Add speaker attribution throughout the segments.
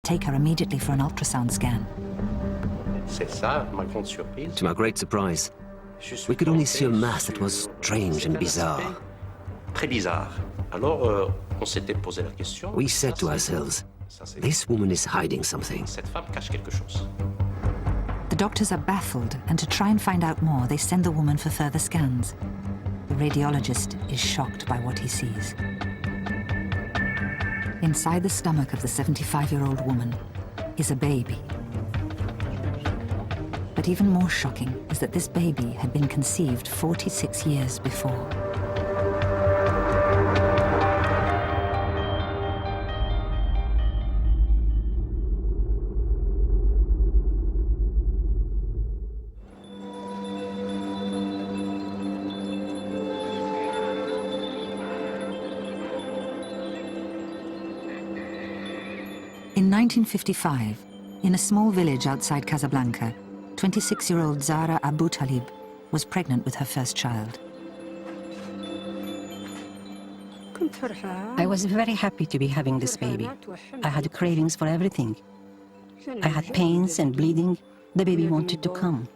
Speaker 1: take her immediately for an ultrasound scan.
Speaker 2: To my great surprise, we could only see a mass that was strange and bizarre. We said to ourselves, this woman is hiding something.
Speaker 1: The doctors are baffled, and to try and find out more, they send the woman for further scans. The radiologist is shocked by what he sees. Inside the stomach of the 75-year-old woman is a baby. But even more shocking is that this baby had been conceived 46 years before. In 1955, in a small village outside Casablanca, 26-year-old Zahra Abu Talib was pregnant with her first child.
Speaker 3: I was very happy to be having this baby. I had cravings for everything. I had pains and bleeding. The baby wanted to come.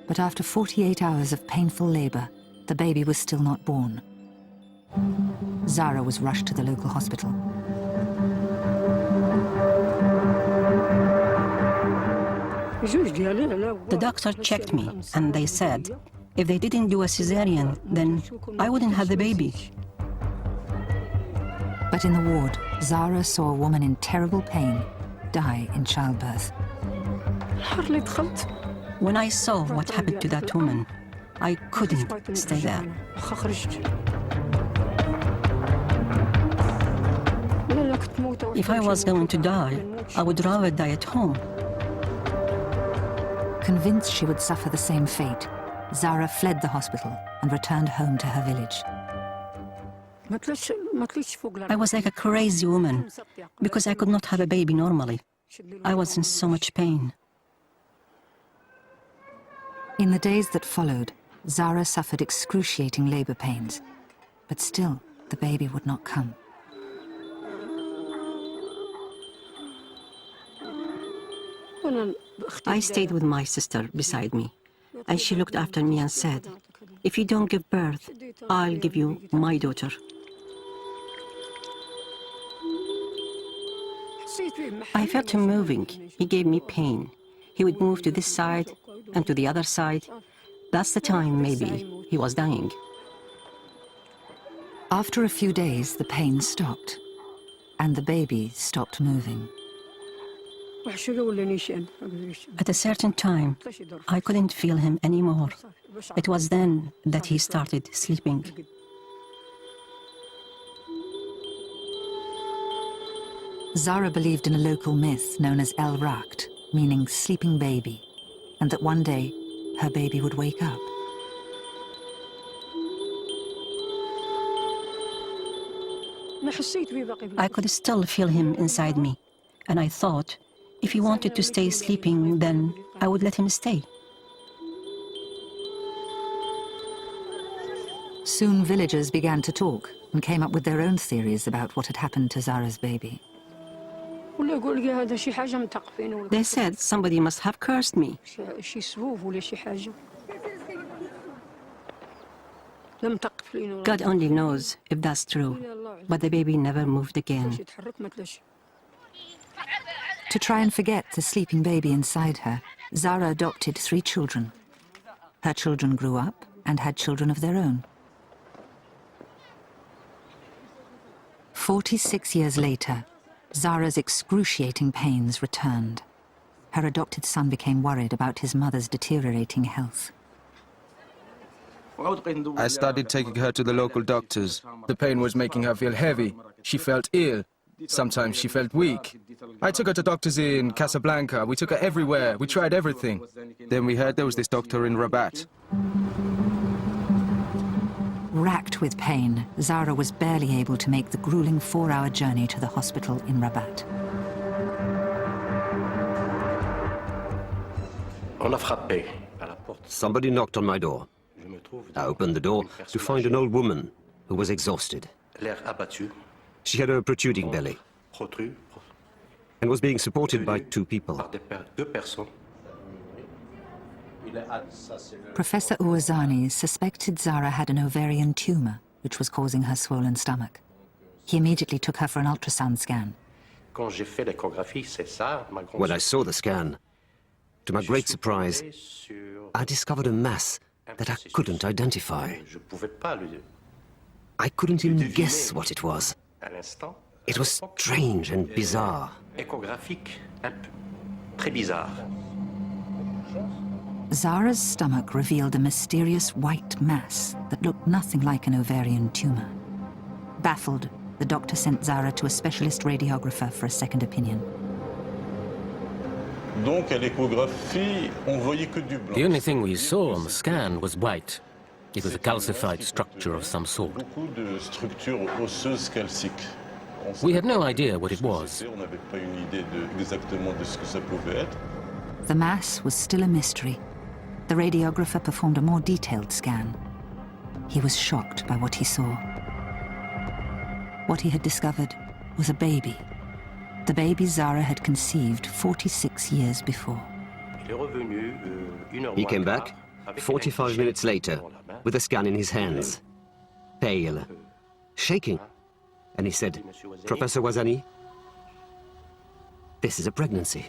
Speaker 1: But after 48 hours of painful labor, the baby was still not born. Zahra was rushed to the local hospital.
Speaker 3: The doctor checked me, and they said, if they didn't do a cesarean, then I wouldn't have the baby.
Speaker 1: But in the ward, Zahra saw a woman in terrible pain die in childbirth.
Speaker 3: When I saw what happened to that woman, I couldn't stay there. If I was going to die, I would rather die at home.
Speaker 1: Convinced she would suffer the same fate, Zahra fled the hospital and returned home to her village.
Speaker 3: I was like a crazy woman because I could not have a baby normally. I was in so much pain.
Speaker 1: In the days that followed, Zahra suffered excruciating labor pains, but still the baby would not come.
Speaker 3: I stayed with my sister beside me, and she looked after me and said, if you don't give birth, I'll give you my daughter. I felt him moving. He gave me pain. He would move to this side and to the other side. That's the time, maybe, he was dying.
Speaker 1: After a few days, the pain stopped, and the baby stopped moving.
Speaker 3: At a certain time, I couldn't feel him anymore. It was then that he started sleeping.
Speaker 1: Zahra believed in a local myth known as El Raqt, meaning sleeping baby, and that one day her baby would wake up.
Speaker 3: I could still feel him inside me, and I thought, if he wanted to stay sleeping, then I would let him stay.
Speaker 1: Soon villagers began to talk and came up with their own theories about what had happened to Zahra's baby.
Speaker 3: They said somebody must have cursed me. God only knows if that's true, but the baby never moved again.
Speaker 1: To try and forget the sleeping baby inside her, Zahra adopted 3 children. Her children grew up and had children of their own. 46 years later, Zahra's excruciating pains returned. Her adopted son became worried about his mother's deteriorating health.
Speaker 4: I started taking her to the local doctors. The pain was making her feel heavy. She felt ill. Sometimes she felt weak. I took her to doctors in Casablanca. We took her everywhere. We tried everything. Then we heard there was this doctor in Rabat.
Speaker 1: Racked with pain, Zahra was barely able to make the grueling 4-hour journey to the hospital in Rabat.
Speaker 2: Somebody knocked on my door. I opened the door to find an old woman who was exhausted. She had a protruding belly. and was being supported by 2 people.
Speaker 1: Professor Ouazani suspected Zara had an ovarian tumor, which was causing her swollen stomach. He immediately took her for an ultrasound scan.
Speaker 2: When I saw the scan, to my great surprise, I discovered a mass that I couldn't identify. I couldn't even guess what it was. It was strange and bizarre.
Speaker 1: Zara's stomach revealed a mysterious white mass that looked nothing like an ovarian tumor. Baffled, the doctor sent Zara to a specialist radiographer for a second opinion.
Speaker 5: The only thing we saw on the scan was white. It was a calcified structure of some sort. We had no idea what it was.
Speaker 1: The mass was still a mystery. The radiographer performed a more detailed scan. He was shocked by what he saw. What he had discovered was a baby. The baby Zara had conceived 46 years before.
Speaker 2: He came back 45 minutes later with a scan in his hands, pale, shaking. And he said, "Professor Ouazani, this is a pregnancy."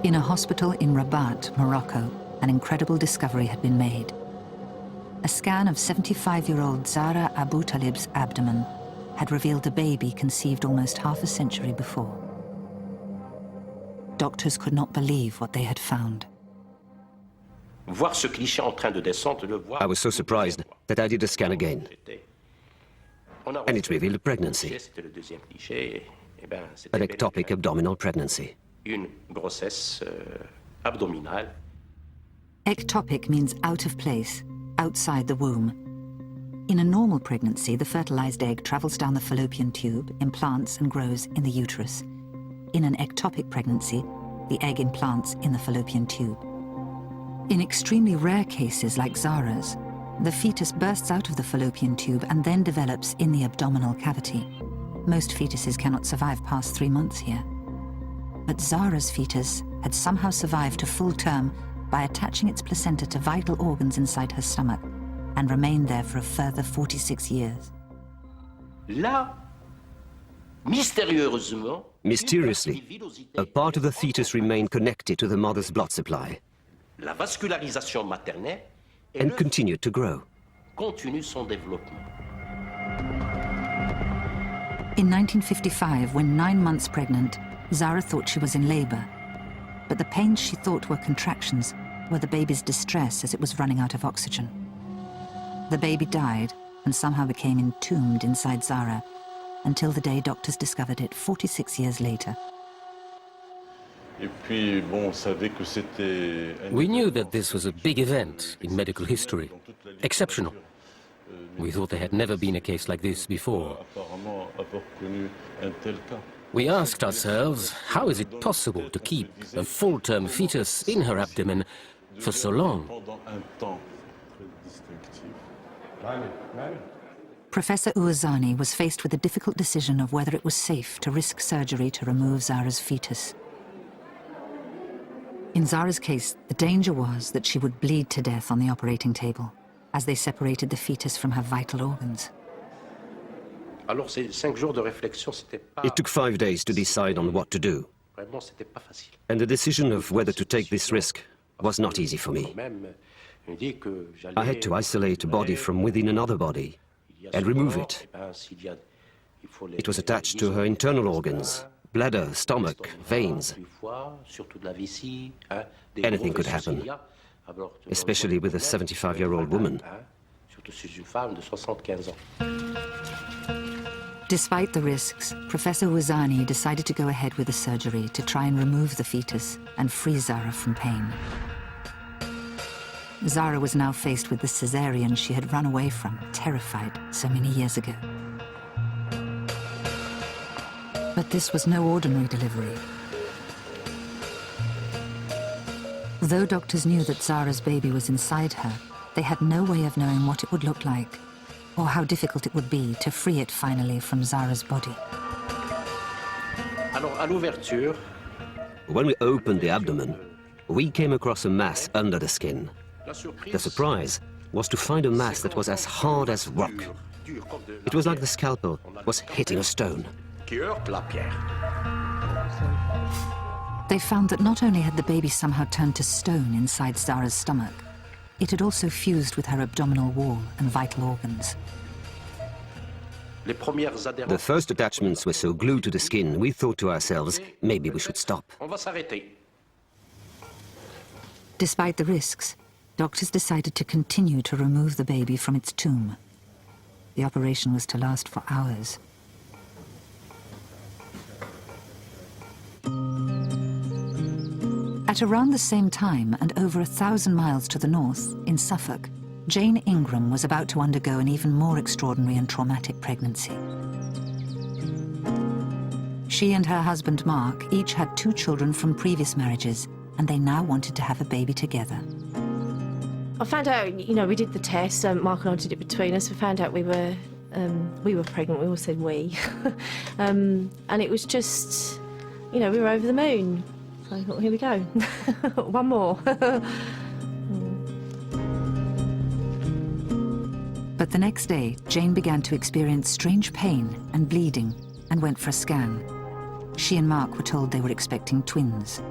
Speaker 1: In a hospital in Rabat, Morocco, an incredible discovery had been made. A scan of 75-year-old Zara Abu Talib's abdomen had revealed a baby conceived almost half a century before. Doctors could not believe what they had found.
Speaker 2: I was so surprised that I did a scan again. And it revealed a pregnancy, an ectopic abdominal pregnancy.
Speaker 1: Ectopic means out of place, outside the womb. In a normal pregnancy, the fertilized egg travels down the fallopian tube, implants and grows in the uterus. In an ectopic pregnancy, the egg implants in the fallopian tube. In extremely rare cases like Zara's, the fetus bursts out of the fallopian tube and then develops in the abdominal cavity. Most fetuses cannot survive past 3 months here. But Zara's fetus had somehow survived to full term by attaching its placenta to vital organs inside her stomach and remained there for a further 46 years.
Speaker 2: Mysteriously, a part of the fetus remained connected to the mother's blood supply and continued to grow.
Speaker 1: In 1955, when 9 months pregnant, Zara thought she was in labor, but the pains she thought were contractions were the baby's distress as it was running out of oxygen. The baby died and somehow became entombed inside Zara until the day doctors discovered it 46 years later.
Speaker 5: We knew that this was a big event in medical history, exceptional. We thought there had never been a case like this before. We asked ourselves, how is it possible to keep a full-term fetus in her abdomen for so long?
Speaker 1: Professor Ouazani was faced with the difficult decision of whether it was safe to risk surgery to remove Zara's fetus. In Zara's case, the danger was that she would bleed to death on the operating table as they separated the fetus from her vital organs.
Speaker 2: It took 5 days to decide on what to do. And the decision of whether to take this risk was not easy for me. I had to isolate a body from within another body and remove it. It was attached to her internal organs, bladder, stomach, veins. Anything could happen, especially with a 75-year-old woman.
Speaker 1: Despite the risks, Professor Ouazani decided to go ahead with the surgery to try and remove the fetus and free Zara from pain. Zara was now faced with the cesarean she had run away from, terrified, so many years ago. But this was no ordinary delivery. Though doctors knew that Zara's baby was inside her, they had no way of knowing what it would look like, or how difficult it would be to free it finally from Zara's body.
Speaker 2: When we opened the abdomen, we came across a mass under the skin. The surprise was to find a mass that was as hard as rock. It was like the scalpel was hitting a stone.
Speaker 1: They found that not only had the baby somehow turned to stone inside Zara's stomach, it had also fused with her abdominal wall and vital organs.
Speaker 2: The first attachments were so glued to the skin, we thought to ourselves, maybe we should stop.
Speaker 1: Despite the risks, doctors decided to continue to remove the baby from its tomb. The operation was to last for hours. At around the same time, and over 1,000 miles to the north, in Suffolk, Jane Ingram was about to undergo an even more extraordinary and traumatic pregnancy. She and her husband Mark each had 2 children from previous marriages, and they now wanted to have a baby together.
Speaker 6: I found out, we did the test, Mark and I did it between us. We found out we were pregnant, we all said we. And it was just, we were over the moon. So I thought, here we go, one more.
Speaker 1: But the next day, Jane began to experience strange pain and bleeding and went for a scan. She and Mark were told they were expecting twins.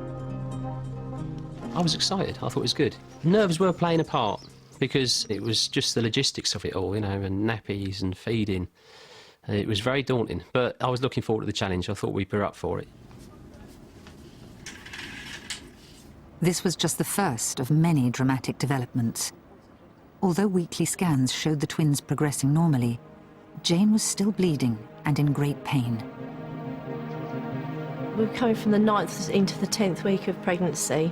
Speaker 5: I was excited. I thought it was good. Nerves were playing a part because it was just the logistics of it all, and nappies and feeding. It was very daunting, but I was looking forward to the challenge. I thought we'd be up for it.
Speaker 1: This was just the first of many dramatic developments. Although weekly scans showed the twins progressing normally, Jane was still bleeding and in great pain.
Speaker 6: We were coming from the 9th into the 10th week of pregnancy.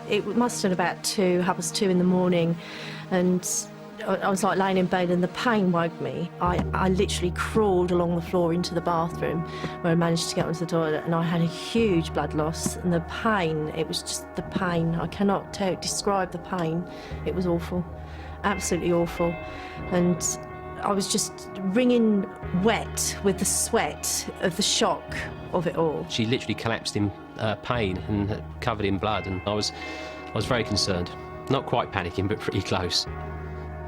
Speaker 6: It must have been about 2 in the morning, and I was like laying in bed and the pain woke me. I literally crawled along the floor into the bathroom where I managed to get onto the toilet, and I had a huge blood loss, and the pain, it was just the pain. I cannot describe the pain. It was awful, absolutely awful. And I was just wringing wet with the sweat of the shock of it all.
Speaker 5: She literally collapsed in pain and covered in blood, and I was very concerned. Not quite panicking, but pretty close.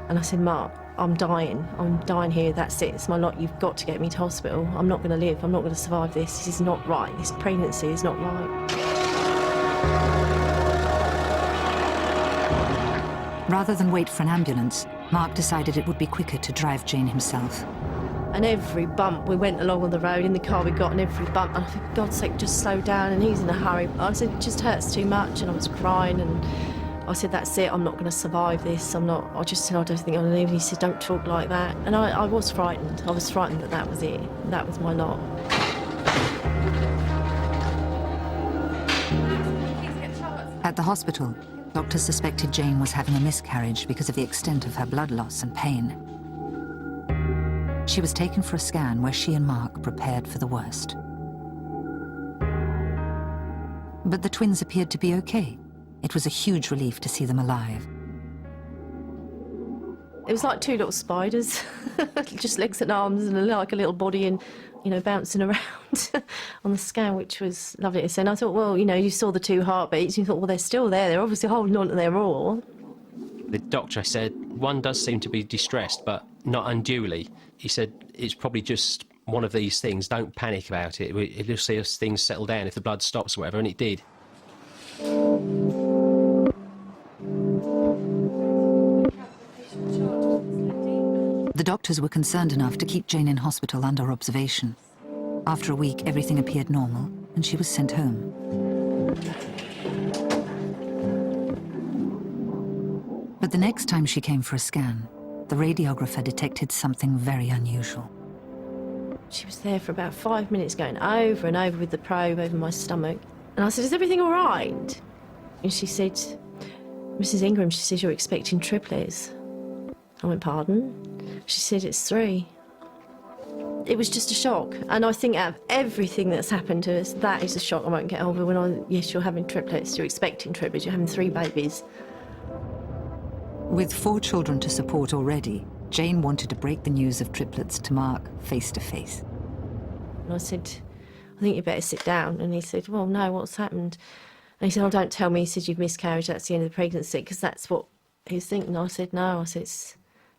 Speaker 6: And I said, Mark, I'm dying here, that's it, it's my lot, you've got to get me to hospital. I'm not going to live, I'm not going to survive this is not right, this pregnancy is not right.
Speaker 1: Rather than wait for an ambulance, Mark decided it would be quicker to drive Jane himself.
Speaker 6: And every bump, we went along on the road, in the car we got, and every bump, and I thought, for God's sake, just slow down, and he's in a hurry. I said, it just hurts too much, and I was crying, and I said, that's it, I'm not going to survive this, I just said, I don't think I'm going to live. He said, don't talk like that. And I was frightened. I was frightened that that was it. That was my lot.
Speaker 1: At the hospital, doctors suspected Jane was having a miscarriage because of the extent of her blood loss and pain. She was taken for a scan where she and Mark prepared for the worst. But the twins appeared to be okay. It was a huge relief to see them alive.
Speaker 6: It was like 2 little spiders, just legs and arms and like a little body, and bouncing around on the scan, which was lovely to see. And I thought, well, you saw the 2 heartbeats, and you thought, well, they're still there. They're obviously holding on to their all.
Speaker 5: The doctor said one does seem to be distressed, but not unduly. He said it's probably just one of these things. Don't panic about it. It'll see us things settle down if the blood stops or whatever, and it did.
Speaker 1: The doctors were concerned enough to keep Jane in hospital under observation. After a week, everything appeared normal, and she was sent home. But the next time she came for a scan, the radiographer detected something very unusual.
Speaker 6: She was there for about 5 minutes going over and over with the probe over my stomach. And I said, is everything all right? And she said, Mrs. Ingram, she says, you're expecting triplets. I went, pardon? She said, it's 3. It was just a shock, and I think out of everything that's happened to us, that is a shock I won't get over. Yes, you're having triplets, you're expecting triplets, you're having 3 babies.
Speaker 1: With 4 children to support already, Jane wanted to break the news of triplets to Mark face to face.
Speaker 6: And I said, I think you better sit down. And he said, well, no, what's happened? And he said, oh, don't tell me. He said, you've miscarried, that's the end of the pregnancy, because that's what he was thinking. I said, no. I said,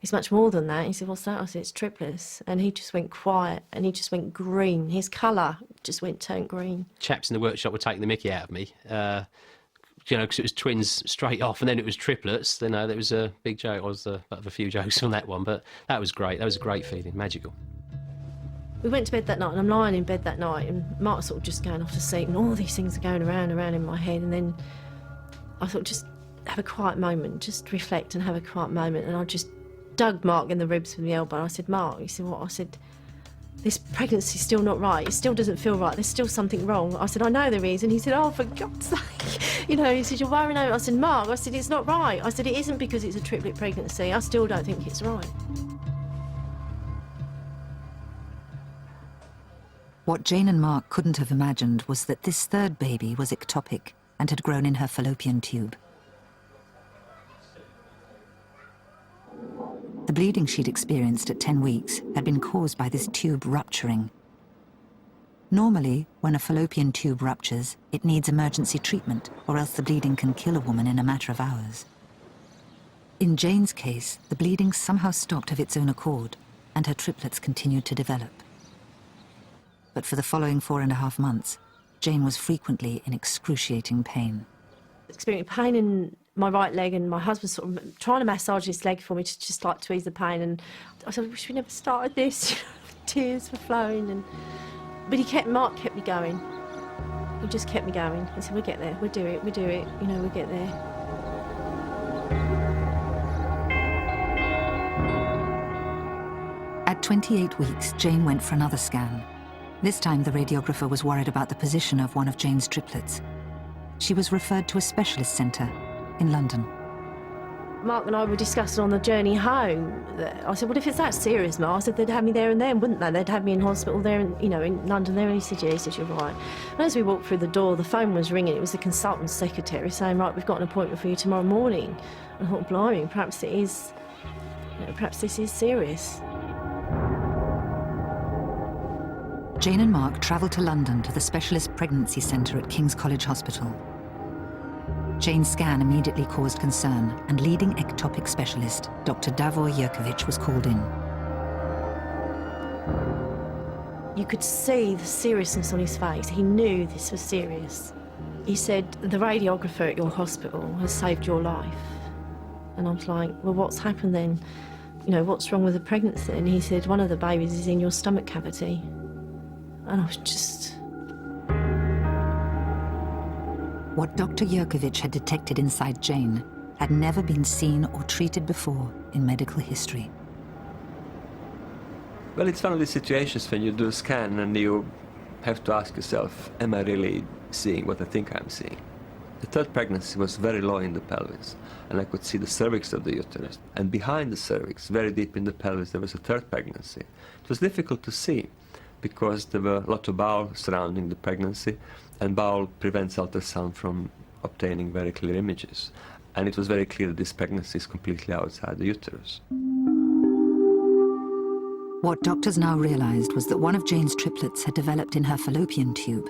Speaker 6: it's much more than that. He said, what's that? I said, it's triplets. And he just went quiet, and he just went green. His colour just went turned green.
Speaker 5: Chaps in the workshop were taking the mickey out of me, you know, because it was twins straight off, and then it was triplets. You know, there was a big joke. I was of a few jokes on that one, but that was great. That was a great feeling, magical.
Speaker 6: We went to bed that night, and I'm lying in bed that night, and Mark's sort of just going off to sleep, and all these things are going around in my head, and then I thought, just have a quiet moment, just reflect and have a quiet moment, and I just dug Mark in the ribs with my elbow, and I said, Mark, he said, what? I said, this pregnancy's still not right, it still doesn't feel right, there's still something wrong. I said, I know there is, and he said, oh, for God's sake, you know, he said, you're worrying over. I said, Mark, I said, it's not right. I said, it isn't because it's a triplet pregnancy, I still don't think it's right.
Speaker 1: What Jane and Mark couldn't have imagined was that this 3rd baby was ectopic and had grown in her fallopian tube. The bleeding she'd experienced at 10 weeks had been caused by this tube rupturing. Normally, when a fallopian tube ruptures, it needs emergency treatment, or else the bleeding can kill a woman in a matter of hours. In Jane's case, the bleeding somehow stopped of its own accord, and her triplets continued to develop. But for the following 4.5 months, Jane was frequently in excruciating pain.
Speaker 6: Experiencing pain in my right leg, and my husband sort of trying to massage his leg for me to just like to ease the pain, and I said, I wish we never started this. Tears were flowing, but Mark kept me going. He just kept me going. He said, we'll get there, we'll do it, you know, we'll get there.
Speaker 1: At 28 weeks, Jane went for another scan. This time the radiographer was worried about the position of one of Jane's triplets. She was referred to a specialist centre in London.
Speaker 6: Mark and I were discussing on the journey home. I said, well, if it's that serious, Mark, I said, they'd have me there and then, wouldn't they? They'd have me in hospital there, in London there. And he said, yeah. He said, you're right. And as we walked through the door, the phone was ringing. It was the consultant secretary saying, right, we've got an appointment for you tomorrow morning. And I thought, blimey, perhaps it is, perhaps this is serious.
Speaker 1: Jane and Mark travelled to London to the Specialist Pregnancy Centre at King's College Hospital. Jane's scan immediately caused concern, and leading ectopic specialist, Dr. Davor Jurkovic, was called in.
Speaker 6: You could see the seriousness on his face. He knew this was serious. He said, the radiographer at your hospital has saved your life. And I was like, well, what's happened then? You know, what's wrong with the pregnancy? And he said, one of the babies is in your stomach cavity. And I was just...
Speaker 1: What Dr. Jurkovic had detected inside Jane had never been seen or treated before in medical history.
Speaker 7: Well, it's one of these situations when you do a scan and you have to ask yourself, am I really seeing what I think I'm seeing? The 3rd pregnancy was very low in the pelvis, and I could see the cervix of the uterus. And behind the cervix, very deep in the pelvis, there was a 3rd pregnancy. It was difficult to see, because there were a lot of bowel surrounding the pregnancy, and bowel prevents ultrasound from obtaining very clear images. And it was very clear that this pregnancy is completely outside the uterus.
Speaker 1: What doctors now realised was that one of Jane's triplets had developed in her fallopian tube.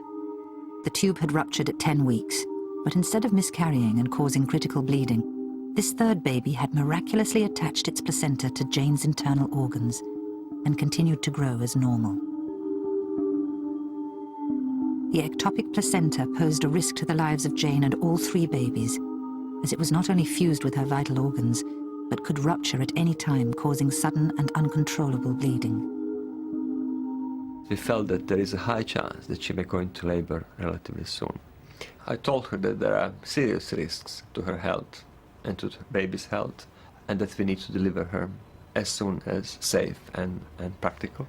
Speaker 1: The tube had ruptured at 10 weeks, but instead of miscarrying and causing critical bleeding, this 3rd baby had miraculously attached its placenta to Jane's internal organs and continued to grow as normal. The ectopic placenta posed a risk to the lives of Jane and all 3 babies, as it was not only fused with her vital organs, but could rupture at any time, causing sudden and uncontrollable bleeding.
Speaker 7: We felt that there is a high chance that she may go into labor relatively soon. I told her that there are serious risks to her health and to the baby's health, and that we need to deliver her as soon as safe and practical.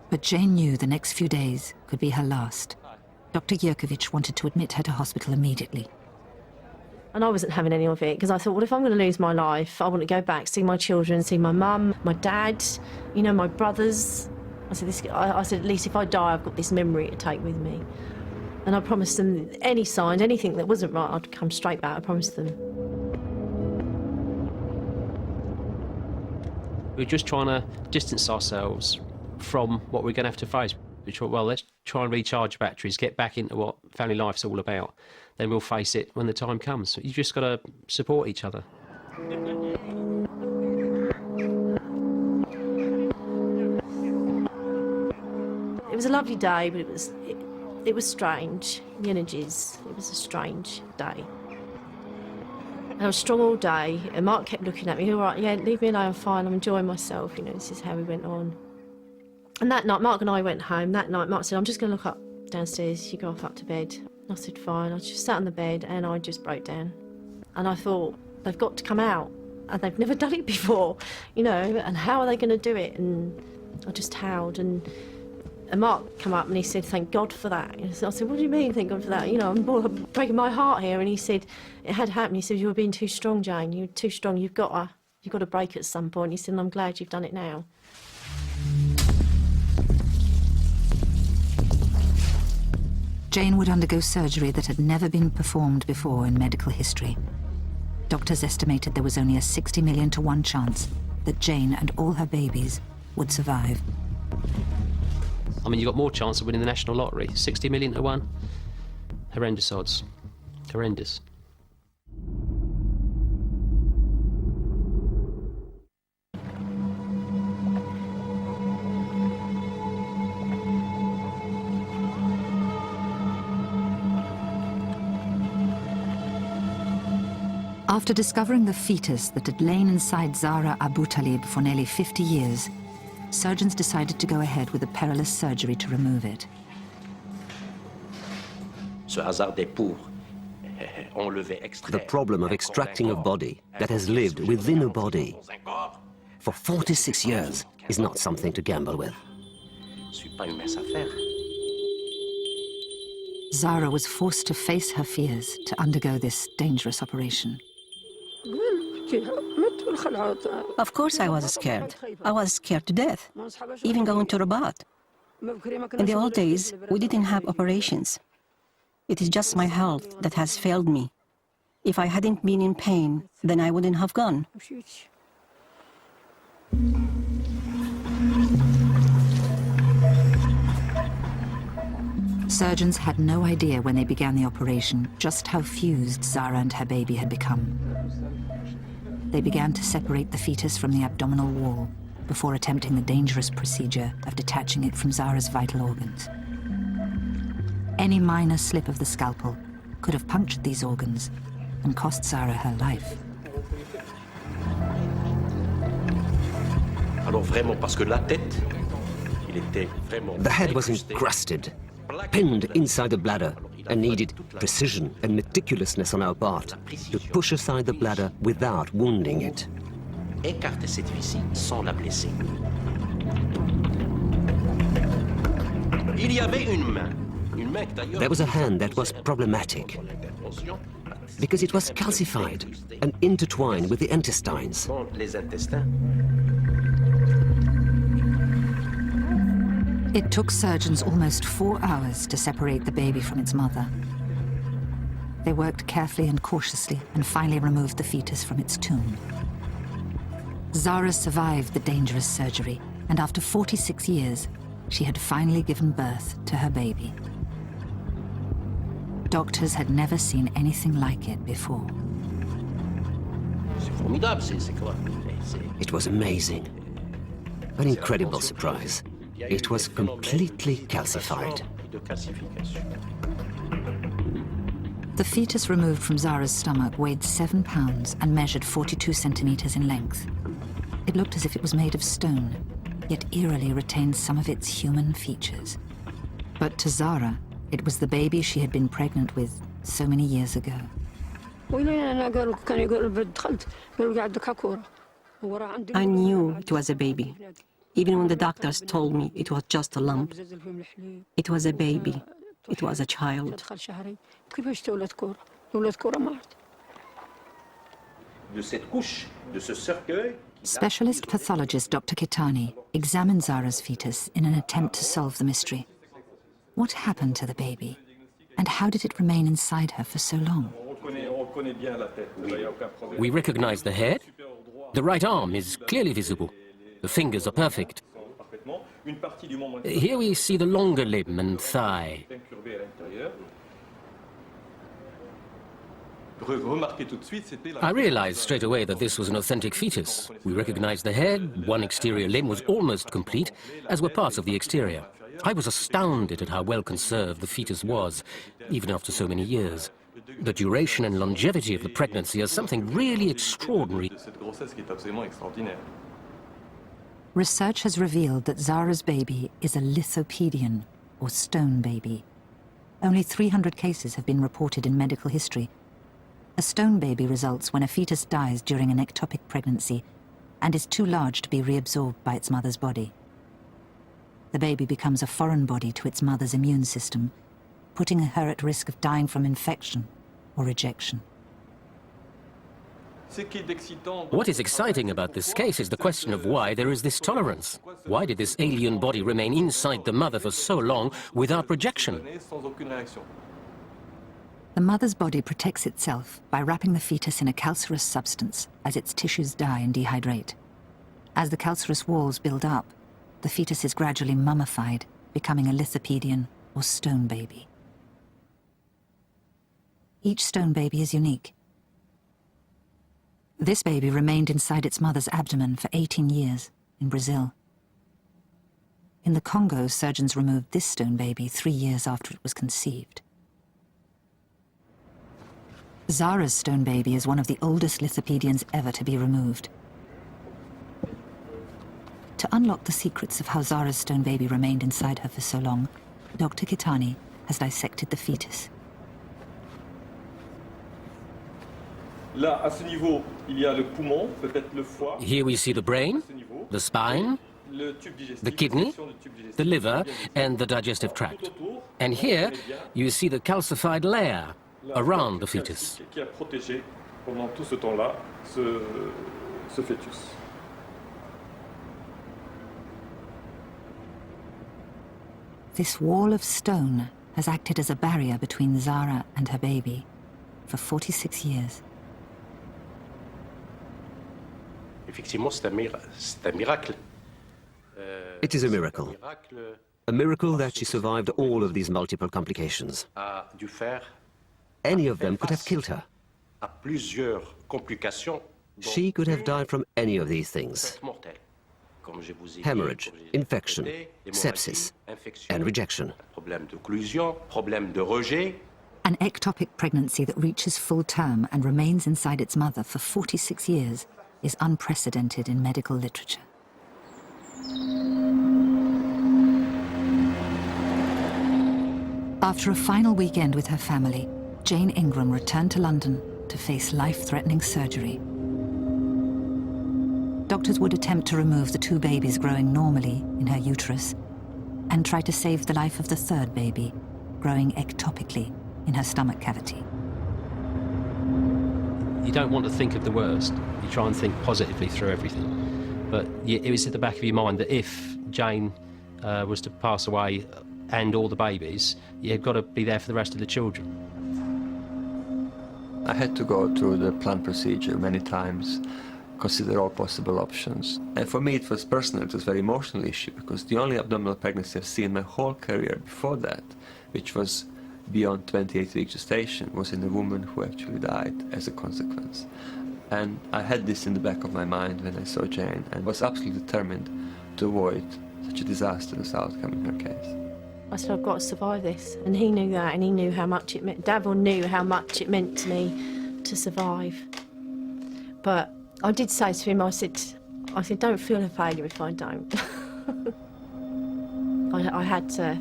Speaker 1: But Jane knew the next few days could be her last. Dr. Jurkovic wanted to admit her to hospital immediately.
Speaker 6: And I wasn't having any of it because I thought, well, if I'm going to lose my life, I want to go back, see my children, see my mum, my dad, you know, my brothers. I said, at least if I die, I've got this memory to take with me. And I promised them any signs, anything that wasn't right, I'd come straight back. I promised them.
Speaker 5: We're just trying to distance ourselves from what we're going to have to face. We thought, well, let's try and recharge batteries, get back into what family life's all about. Then we'll face it when the time comes. You've just got to support each other.
Speaker 6: It was a lovely day, but it was strange. The energies, it was a strange day. I was strong all day, and Mark kept looking at me, all right, yeah, leave me alone, I'm fine, I'm enjoying myself, you know, this is how we went on. And that night, Mark and I went home. That night, Mark said, I'm just going to look up downstairs, you go off up to bed. I said, fine. I just sat on the bed and I just broke down. And I thought, they've got to come out, and they've never done it before, you know, and how are they going to do it? And I just howled, and Mark came up and he said, thank God for that. And I said, what do you mean, thank God for that? You know, I'm breaking my heart here. And he said, it had happened. He said, you were being too strong, Jane. You were too strong. You've got to break at some point. He said, and I'm glad you've done it now.
Speaker 1: Jane would undergo surgery that had never been performed before in medical history. Doctors estimated there was only a 60 million to 1 chance that Jane and all her babies would survive.
Speaker 5: I mean, you've got more chance of winning the national lottery. 60 million to 1. Horrendous odds. Horrendous.
Speaker 1: After discovering the fetus that had lain inside Zahra Abu Talib for nearly 50 years, surgeons decided to go ahead with a perilous surgery to remove it.
Speaker 2: The problem of extracting a body that has lived within a body for 46 years is not something to gamble with.
Speaker 1: Zahra was forced to face her fears to undergo this dangerous operation.
Speaker 3: Of course I was scared. I was scared to death, even going to Rabat. In the old days, we didn't have operations. It is just my health that has failed me. If I hadn't been in pain, then I wouldn't have gone.
Speaker 1: Surgeons had no idea when they began the operation just how fused Zahra and her baby had become. They began to separate the fetus from the abdominal wall before attempting the dangerous procedure of detaching it from Zahra's vital organs. Any minor slip of the scalpel could have punctured these organs and cost Zahra her life.
Speaker 2: The head was encrusted, pinned inside the bladder, and needed precision and meticulousness on our part to push aside the bladder without wounding it.
Speaker 8: Écarter cette vessie sans la blesser. Il y avait une main
Speaker 2: There was a hand that was problematic because it was calcified and intertwined with the intestines.
Speaker 1: It took surgeons almost 4 hours to separate the baby from its mother. They worked carefully and cautiously and finally removed the fetus from its tomb. Zahra survived the dangerous surgery, and after 46 years, she had finally given birth to her baby. Doctors had never seen anything like it before.
Speaker 2: It was amazing. An incredible surprise. It was completely calcified.
Speaker 1: The fetus removed from Zahra's stomach weighed 7 pounds and measured 42 centimeters in length. It looked as if it was made of stone, yet eerily retained some of its human features. But to Zahra, it was the baby she had been pregnant with so many years ago.
Speaker 3: I knew it was a baby, even when the doctors told me it was just a lump. It was a baby. It was a child.
Speaker 8: de cette couche, de ce cercueil.
Speaker 1: Specialist pathologist Dr. Kitani examined Zara's fetus in an attempt to solve the mystery. What happened to the baby? And how did it remain inside her for so long?
Speaker 9: We recognize the head. The right arm is clearly visible. The fingers are perfect. Here we see the longer limb and thigh. I realized straight away that this was an authentic fetus. We recognized the head, one exterior limb was almost complete, as were parts of the exterior. I was astounded at how well conserved the fetus was, even after so many years. The duration and longevity of the pregnancy are something really extraordinary.
Speaker 1: Research has revealed that Zara's baby is a lithopedion, or stone baby. Only 300 cases have been reported in medical history. A stone baby results when a fetus dies during an ectopic pregnancy and is too large to be reabsorbed by its mother's body. The baby becomes a foreign body to its mother's immune system, putting her at risk of dying from infection or rejection.
Speaker 9: What is exciting about this case is the question of why there is this tolerance. Why did this alien body remain inside the mother for so long without rejection?
Speaker 1: The mother's body protects itself by wrapping the fetus in a calcareous substance as its tissues die and dehydrate. As the calcareous walls build up, the fetus is gradually mummified, becoming a lithopedion or stone baby. Each stone baby is unique. This baby remained inside its mother's abdomen for 18 years in Brazil. In the Congo, surgeons removed this stone baby 3 years after it was conceived. Zara's stone baby is one of the oldest lithopedions ever to be removed. To unlock the secrets of how Zara's stone baby remained inside her for so long, Dr. Kitani has dissected the fetus.
Speaker 9: Here we see the brain, the spine, the kidney, the liver, and the digestive tract. And here you see the calcified layer around the fetus.
Speaker 1: This wall of stone has acted as a barrier between Zara and her baby for 46 years.
Speaker 2: It is a miracle. A miracle that she survived all of these multiple complications. Any of them could have killed her. She could have died from any of these things. Hemorrhage, infection, sepsis, and rejection.
Speaker 1: An ectopic pregnancy that reaches full term and remains inside its mother for 46 years is unprecedented in medical literature. After a final weekend with her family, Jane Ingram returned to London to face life-threatening surgery. Doctors would attempt to remove the 2 babies growing normally in her uterus and try to save the life of the 3rd baby, growing ectopically in her stomach cavity.
Speaker 5: You don't want to think of the worst. You try and think positively through everything. But it was at the back of your mind that if Jane was to pass away and all the babies, you've got to be there for the rest of the children.
Speaker 7: I had to go through the planned procedure many times, consider all possible options. And for me it was personal, it was a very emotional issue, because the only abdominal pregnancy I've seen in my whole career before that, which was beyond 28-week gestation, was in a woman who actually died as a consequence. And I had this in the back of my mind when I saw Jane, and was absolutely determined to avoid such a disastrous outcome in her case.
Speaker 6: I said, I've got to survive this. And he knew that, and he knew how much it meant. Davil knew how much it meant to me to survive. But I did say to him, I said, don't feel a failure if I don't. I had to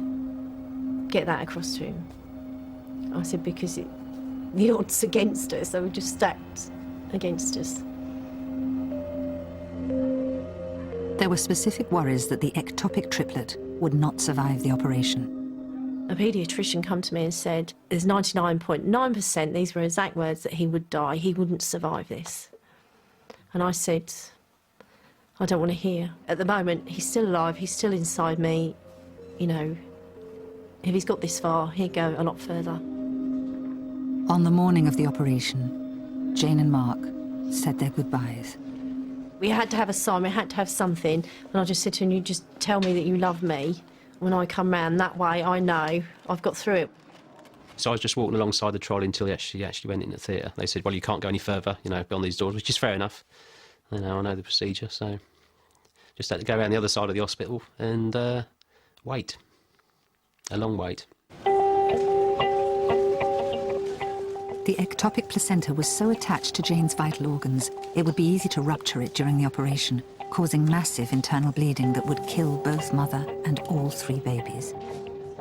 Speaker 6: get that across to him. I said, because the odds against us, they were just stacked against us.
Speaker 1: There were specific worries that the ectopic triplet would not survive the operation.
Speaker 6: A paediatrician come to me and said, there's 99.9%, these were exact words, that he would die, he wouldn't survive this. And I said, I don't want to hear. At the moment, he's still alive, he's still inside me. You know, if he's got this far, he'd go a lot further.
Speaker 1: On the morning of the operation, Jane and Mark said their goodbyes.
Speaker 6: We had to have a sign, we had to have something. And I just said to him, you just tell me that you love me when I come round. That way I know I've got through it.
Speaker 5: So I was just walking alongside the trolley until he actually went in the theatre. They said, well, you can't go any further, you know, beyond these doors, which is fair enough. You know, I know the procedure, so just had to go around the other side of the hospital and wait. A long wait.
Speaker 1: The ectopic placenta was so attached to Jane's vital organs, it would be easy to rupture it during the operation, causing massive internal bleeding that would kill both mother and all 3 babies.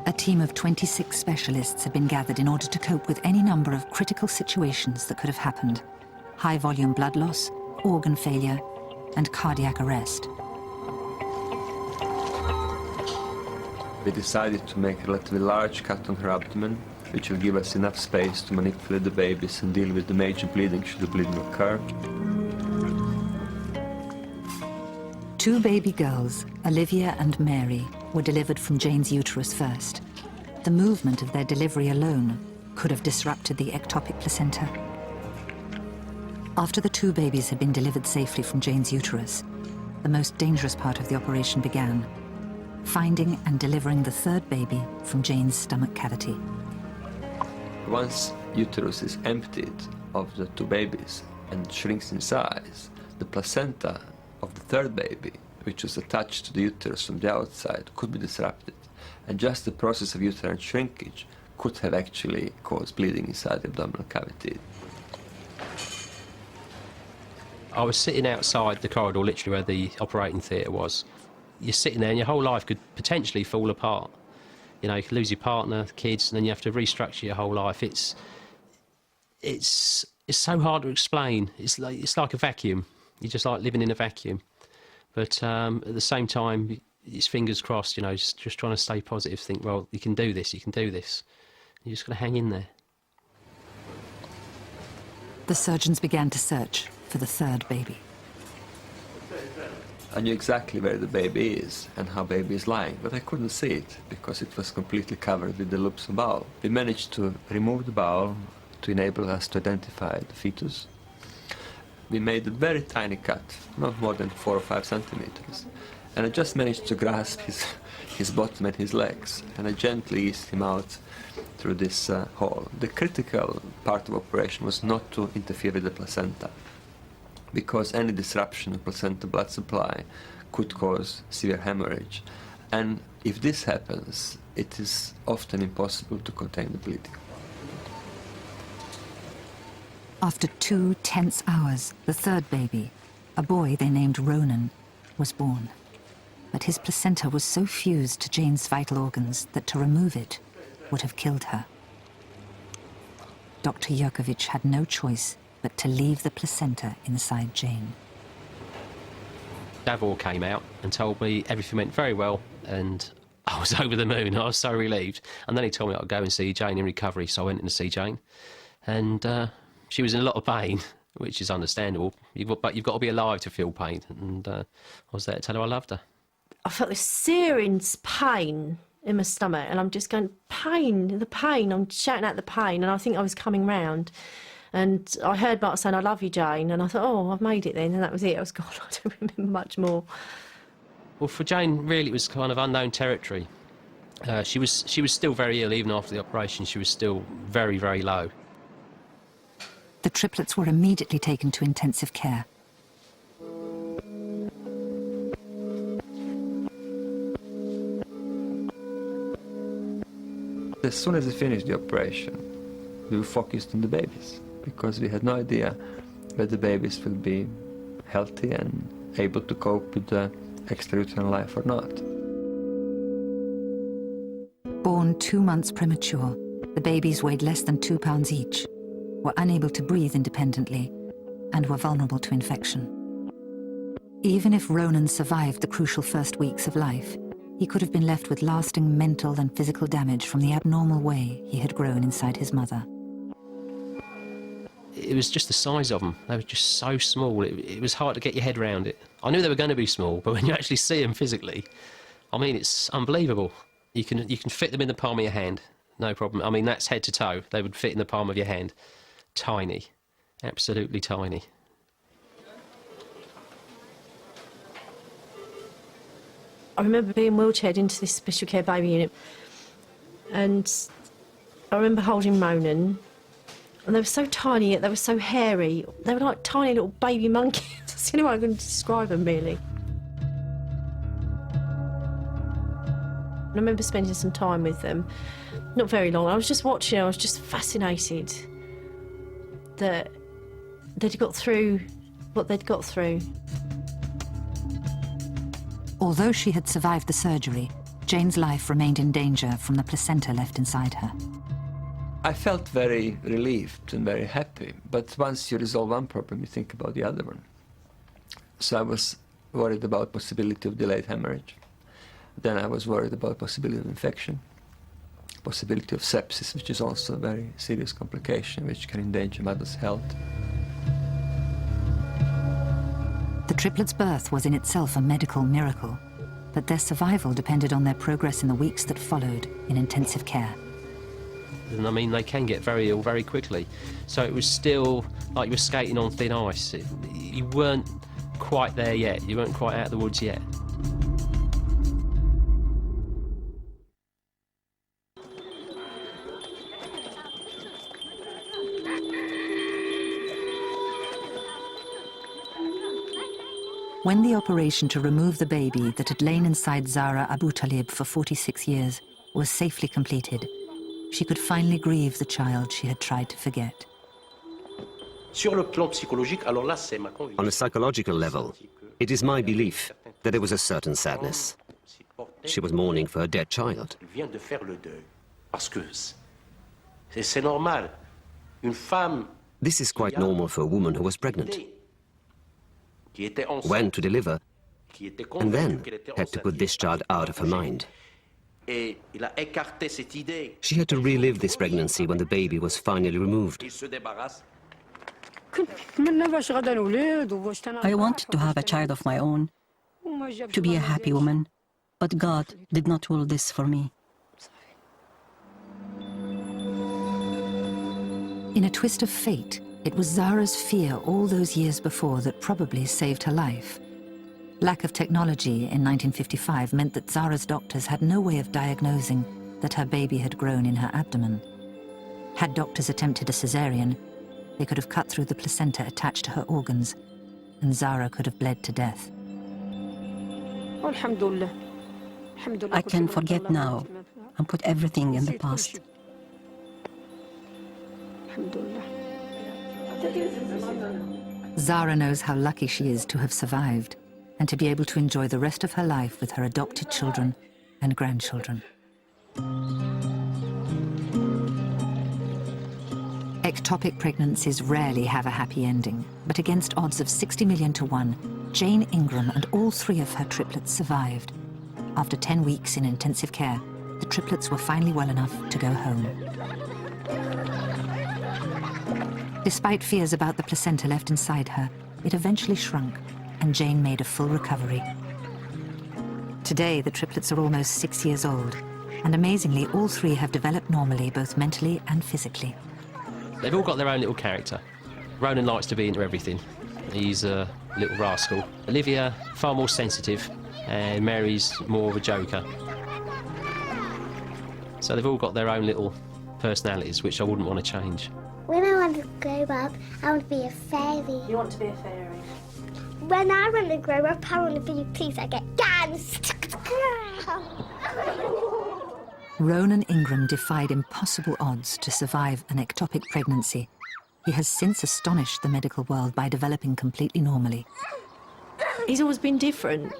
Speaker 1: A team of 26 specialists had been gathered in order to cope with any number of critical situations that could have happened. High-volume blood loss, organ failure, and cardiac arrest.
Speaker 7: We decided to make a relatively large cut on her abdomen, which will give us enough space to manipulate the babies and deal with the major bleeding should the bleeding occur.
Speaker 1: 2 baby girls, Olivia and Mary, were delivered from Jane's uterus first. The movement of their delivery alone could have disrupted the ectopic placenta. After the 2 babies had been delivered safely from Jane's uterus, the most dangerous part of the operation began, finding and delivering the 3rd baby from Jane's stomach cavity.
Speaker 7: Once uterus is emptied of the 2 babies and shrinks in size, the placenta of the 3rd baby, which was attached to the uterus from the outside, could be disrupted. And just the process of uterine shrinkage could have actually caused bleeding inside the abdominal cavity.
Speaker 5: I was sitting outside the corridor, literally where the operating theatre was. You're sitting there and your whole life could potentially fall apart. You know, you could lose your partner, kids, and then you have to restructure your whole life. It's so hard to explain. It's like a vacuum. You're just like living in a vacuum. But at the same time, it's fingers crossed, you know, just trying to stay positive, think, well, you can do this, you can do this. You just got to hang in there.
Speaker 1: The surgeons began to search for the 3rd baby.
Speaker 7: I knew exactly where the baby is and how baby is lying, but I couldn't see it because it was completely covered with the loops of bowel. We managed to remove the bowel to enable us to identify the fetus. We made a very tiny cut, not more than 4 or 5 centimeters, and I just managed to grasp his bottom and his legs, and I gently eased him out through this hole. The critical part of operation was not to interfere with the placenta, because any disruption of placenta blood supply could cause severe hemorrhage. And if this happens, it is often impossible to contain the bleeding.
Speaker 1: After 2 tense hours, the 3rd baby, a boy they named Ronan, was born. But his placenta was so fused to Jane's vital organs that to remove it would have killed her. Dr. Yurkovich had no choice but to leave the placenta inside Jane.
Speaker 5: Davor came out and told me everything went very well, and I was over the moon. I was so relieved. And then he told me I'd go and see Jane in recovery, so I went in to see Jane. And she was in a lot of pain, which is understandable, but you've got to be alive to feel pain. And I was there to tell her I loved her.
Speaker 6: I felt this searing pain in my stomach, and I'm just going, pain, the pain. I'm shouting out the pain, and I think I was coming round. And I heard Mark saying, I love you, Jane. And I thought, oh, I've made it then. And that was it. I was gone. I don't remember much more.
Speaker 5: Well, for Jane, really, it was kind of unknown territory. She was still very ill. Even after the operation, she was still very, very low.
Speaker 1: The triplets were immediately taken to intensive care.
Speaker 7: As soon as we finished the operation, we were focused on the babies, because we had no idea whether the babies will be healthy and able to cope with the extrauterine life or not.
Speaker 1: Born 2 months premature, the babies weighed less than 2 pounds each, were unable to breathe independently, and were vulnerable to infection. Even if Ronan survived the crucial first weeks of life, he could have been left with lasting mental and physical damage from the abnormal way he had grown inside his mother.
Speaker 5: it was just the size of them. They were just so small. It was hard to get your head around it. I knew they were going to be small, but when you actually see them physically, I mean, it's unbelievable. You can fit them in the palm of your hand, no problem. I mean, that's head to toe. They would fit in the palm of your hand. Tiny, absolutely tiny.
Speaker 6: I remember being wheelchaired into this special care baby unit, and I remember holding Ronan, and they were so tiny yet they were so hairy. They were like tiny little baby monkeys. That's the only way I can describe them, really. I remember spending some time with them, not very long. I was just watching, I was just fascinated that they'd got through what they'd got through.
Speaker 1: Although she had survived the surgery, Jane's life remained in danger from the placenta left inside her.
Speaker 7: I felt very relieved and very happy, but once you resolve one problem, you think about the other one. So I was worried about possibility of delayed hemorrhage. Then I was worried about possibility of infection, possibility of sepsis, which is also a very serious complication which can endanger mother's health.
Speaker 1: The triplets' birth was in itself a medical miracle, but their survival depended on their progress in the weeks that followed in intensive care.
Speaker 5: And I mean, they can get very ill very quickly. So it was still like you were skating on thin ice. You weren't quite there yet. You weren't quite out of the woods yet.
Speaker 1: When the operation to remove the baby that had lain inside Zahra Abu Talib for 46 years was safely completed, she could finally grieve the child she had tried to forget.
Speaker 2: On a psychological level, it is my belief that there was a certain sadness. She was mourning for her dead child. This is quite normal for a woman who was pregnant, went to deliver, and then had to put this child out of her mind. She had to relive this pregnancy when the baby was finally removed.
Speaker 3: I wanted to have a child of my own, to be a happy woman, but God did not will this for me.
Speaker 1: In a twist of fate, it was Zahra's fear all those years before that probably saved her life. Lack of technology in 1955 meant that Zahra's doctors had no way of diagnosing that her baby had grown in her abdomen. Had doctors attempted a cesarean, they could have cut through the placenta attached to her organs, and Zahra could have bled to death.
Speaker 3: I can forget now and put everything in the past.
Speaker 1: Zahra knows how lucky she is to have survived and to be able to enjoy the rest of her life with her adopted children and grandchildren. Ectopic pregnancies rarely have a happy ending, but against odds of 60 million to 1, Jane Ingram and all 3 of her triplets survived. After 10 weeks in intensive care, the triplets were finally well enough to go home. Despite fears about the placenta left inside her, it eventually shrunk, and Jane made a full recovery. Today, the triplets are almost 6 years old, and amazingly, all 3 have developed normally, both mentally and physically.
Speaker 5: They've all got their own little character. Ronan likes to be into everything. He's a little rascal. Olivia, far more sensitive, and Mary's more of a joker. So they've all got their own little personalities, which I wouldn't want to change.
Speaker 10: When I want to grow up, I want to be a fairy.
Speaker 6: You want to be a fairy?
Speaker 10: When I want to grow up, I want to be a police. I get guns.
Speaker 1: Ronan Ingram defied impossible odds to survive an ectopic pregnancy. He has since astonished the medical world by developing completely normally.
Speaker 6: He's always been different.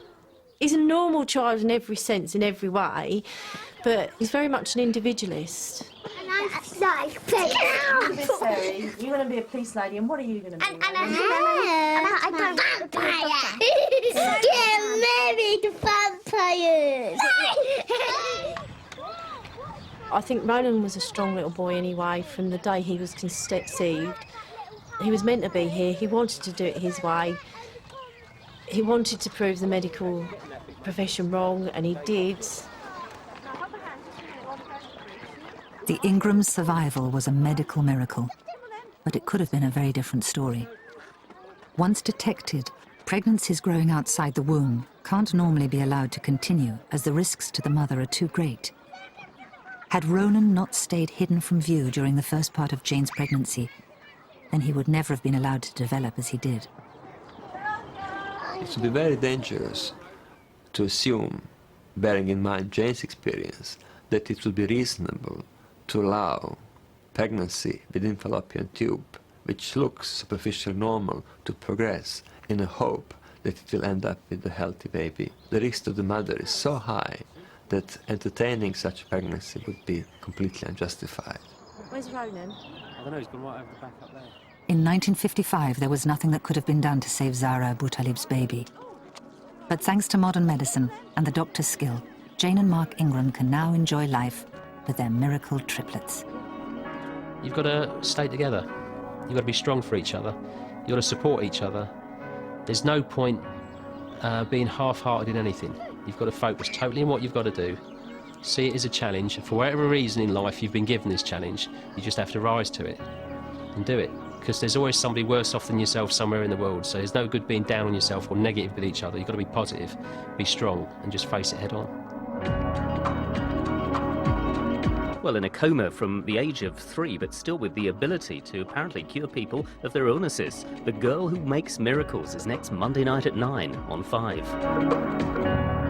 Speaker 6: He's a normal child in every sense, in every way, but he's very much an individualist.
Speaker 10: And I'm like,
Speaker 6: Fairy, you're going to be a police lady, and what are you going to be?
Speaker 10: and I don't vampire. Get married to vampires.
Speaker 6: I think Ronan was a strong little boy anyway. From the day he was conceived, He was meant to be here. He wanted to do it his way. He wanted to prove the medical profession wrong, and he did.
Speaker 1: The Ingrams' survival was a medical miracle, but it could have been a very different story. Once detected, pregnancies growing outside the womb can't normally be allowed to continue, as the risks to the mother are too great. Had Ronan not stayed hidden from view during the first part of Jane's pregnancy, then he would never have been allowed to develop as he did.
Speaker 7: It would be very dangerous to assume, bearing in mind Jane's experience, that it would be reasonable to allow pregnancy within fallopian tube, which looks superficially normal, to progress in a hope that it will end up with a healthy baby. The risk to the mother is so high that entertaining such a pregnancy would be completely unjustified.
Speaker 6: Where's Ronan?
Speaker 5: I don't know, he's gone right over the back up there.
Speaker 1: In 1955, there was nothing that could have been done to save Zara Abu Talib's baby. But thanks to modern medicine and the doctor's skill, Jane and Mark Ingram can now enjoy life with their miracle triplets.
Speaker 5: You've got to stay together. You've got to be strong for each other. You've got to support each other. There's no point being half-hearted in anything. You've got to focus totally on what you've got to do. See it as a challenge. For whatever reason in life you've been given this challenge, you just have to rise to it and do it. Because there's always somebody worse off than yourself somewhere in the world. So there's no good being down on yourself or negative with each other. You've got to be positive, be strong, and just face it head on.
Speaker 11: Well, in a coma from the age of 3, but still with the ability to apparently cure people of their illnesses, The Girl Who Makes Miracles is next Monday night at 9 on 5.